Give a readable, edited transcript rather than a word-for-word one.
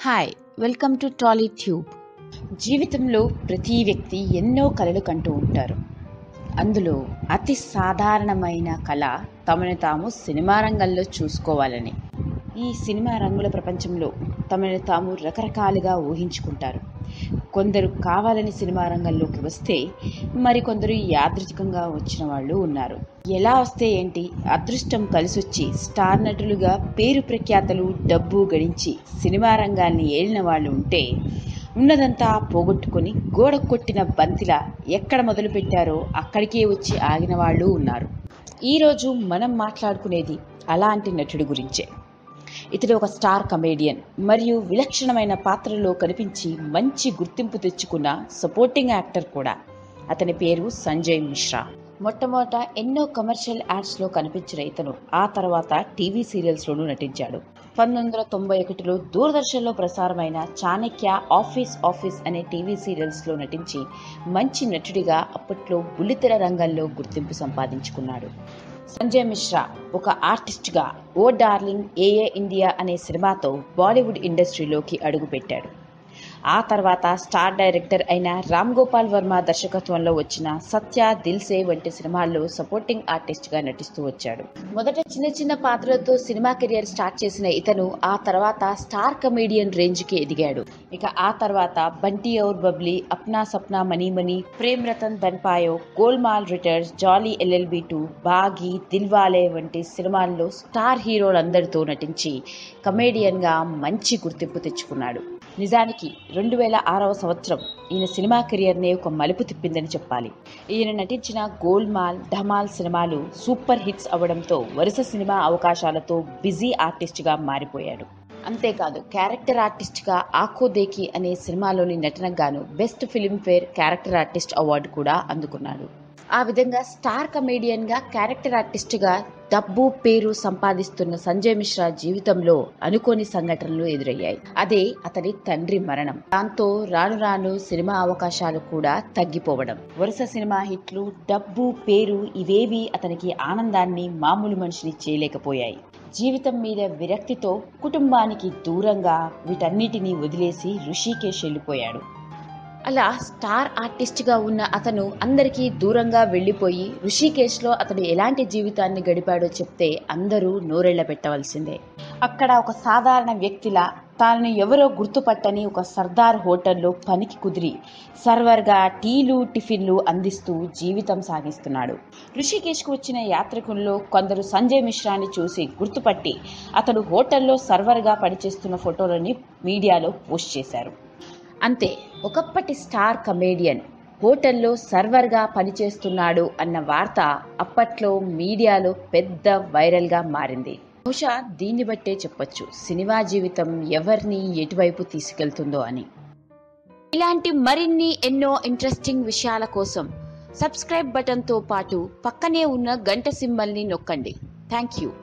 Hi welcome to Tally tube. జీవితంలో ప్రతి వ్యక్తి ఎన్నో కలలు కంటూ ఉంటారు. అందులో అతి సాధారణమైన కళ తమను తాము సినిమా రంగంలో చూసుకోవాలని. ఈ సినిమా రంగుల ప్రపంచంలో తమను తాము రకరకాలుగా ఊహించుకుంటారు. కొందరు కావాలని సినిమా రంగంలోకి వస్తే మరికొందరు యాదృచ్ఛికంగా వచ్చిన వాళ్ళు ఉన్నారు. ఎలా వస్తే ఏంటి, అదృష్టం కలిసొచ్చి స్టార్ నటులుగా పేరు ప్రఖ్యాతలు డబ్బు గడించి సినిమా రంగాన్ని ఏలిన వాళ్ళు ఉంటే, ఉన్నదంతా పోగొట్టుకొని గోడ కొట్టిన బంతిలా ఎక్కడ మొదలు పెట్టారో అక్కడికే వచ్చి ఆగిన వాళ్ళు ఉన్నారు. ఈరోజు మనం మాట్లాడుకునేది అలాంటి నటుడి గురించే. ఇతడు ఒక స్టార్ కమేడియన్ మరియు విలక్షణమైన పాత్రలో కనిపించి మంచి గుర్తింపు తెచ్చుకున్న సపోర్టింగ్ యాక్టర్ కూడా. అతని పేరు సంజయ్ మిశ్రా. మొట్టమొదట ఎన్నో కమర్షియల్ యాడ్స్లో కనిపించిన ఇతను ఆ తర్వాత టీవీ సీరియల్స్లోనూ నటించాడు. 1991లో దూరదర్శన్లో ప్రసారమైన చాణక్య ఆఫీస్ అనే టీవీ సీరియల్స్లో నటించి మంచి నటుడిగా అప్పట్లో బుల్లితెర రంగంలో గుర్తింపు సంపాదించుకున్నాడు. సంజయ్ మిశ్రా ఒక ఆర్టిస్ట్గా ఓ డార్లింగ్ ఏఏ ఇండియా అనే సినిమాతో బాలీవుడ్ ఇండస్ట్రీలోకి అడుగుపెట్టాడు. ఆ తర్వాత స్టార్ డైరెక్టర్ అయిన రామ్ గోపాల్ వర్మ దర్శకత్వంలో వచ్చిన సత్య, దిల్సే వంటి సినిమాల్లో సపోర్టింగ్ ఆర్టిస్ట్గా నటిస్తూ వచ్చాడు. మొదట చిన్న చిన్న పాత్రలతో సినిమా కెరియర్ స్టార్ట్ చేసిన ఇతను ఆ తర్వాత స్టార్ కమేడియన్ రేంజ్కి ఎదిగాడు. ఇక ఆ తర్వాత Bunty Aur Babli, Apna Sapna money money, Prem Ratan Dhan Payo, Golmaal returns, Jolly LLB 2, Baaghi, Dilwale వంటి సినిమాల్లో స్టార్ హీరోలందరితో నటించి కమేడియన్గా మంచి గుర్తింపు తెచ్చుకున్నాడు. నిజానికి 2006వ సంవత్సరం ఈయన సినిమా కెరియర్నే ఒక మలుపు తిప్పిందని చెప్పాలి. ఈయన నటించిన గోల్మాల్, ధమాల్ సినిమాలు సూపర్ హిట్స్ అవడంతో వరుస సినిమా అవకాశాలతో బిజీ ఆర్టిస్ట్గా మారిపోయాడు. అంతేకాదు, క్యారెక్టర్ ఆర్టిస్ట్గా ఆఖో దేఖీ అనే సినిమాలోని నటనకు గాను best Filmfare character artist award కూడా అందుకున్నాడు. ఆ విధంగా స్టార్ కమేడియన్గా, క్యారెక్టర్ ఆర్టిస్ట్గా డబ్బు పేరు సంపాదిస్తున్న సంజయ్ మిశ్రా జీవితంలో అనుకోని సంఘటనలు ఎదురయ్యాయి. అదే అతని తండ్రి మరణం. దాంతో రాను రాను సినిమా అవకాశాలు కూడా తగ్గిపోవడం, వరుస సినిమా హిట్లు, డబ్బు పేరు ఇవేవి అతనికి ఆనందాన్ని, మామూలు మనిషిని చేయలేకపోయాయి. జీవితం మీద విరక్తితో కుటుంబానికి దూరంగా వీటన్నిటినీ వదిలేసి ఋషికేశ్ వెళ్ళిపోయాడు. అలా స్టార్ ఆర్టిస్ట్గా ఉన్న అతను అందరికీ దూరంగా వెళ్ళిపోయి ఋషికేశ్లో అతడు ఎలాంటి జీవితాన్ని గడిపాడో చెప్తే అందరూ నోరెళ్ల పెట్టవలసిందే. అక్కడ ఒక సాధారణ వ్యక్తిలా తాను ఎవరో గుర్తుపట్టని ఒక సర్దార్ హోటల్లో పనికి కుదిరి సర్వర్గా టీలు, టిఫిన్లు అందిస్తూ జీవితం సాగిస్తున్నాడు. ఋషికేశ్కు వచ్చిన యాత్రికుల్లో కొందరు సంజయ్ మిశ్రాని చూసి గుర్తుపట్టి అతడు హోటల్లో సర్వర్గా పనిచేస్తున్న ఫోటోలని మీడియాలో పోస్ట్ చేశారు. అంతే, ఒకప్పటి స్టార్ కమేడియన్ హోటల్లో సర్వర్గా పనిచేస్తున్నాడు అన్న వార్త అప్పట్లో మీడియాలో పెద్ద వైరల్గా మారింది. బహుశా దీన్ని బట్టే చెప్పొచ్చు సినిమా జీవితం ఎవరిని ఎటువైపు తీసుకెళ్తుందో అని. ఇలాంటి మరిన్ని ఎన్నో ఇంట్రెస్టింగ్ విషయాల కోసం సబ్స్క్రైబ్ బటన్తో పాటు పక్కనే ఉన్న గంట సింబల్ని నొక్కండి. Thank you.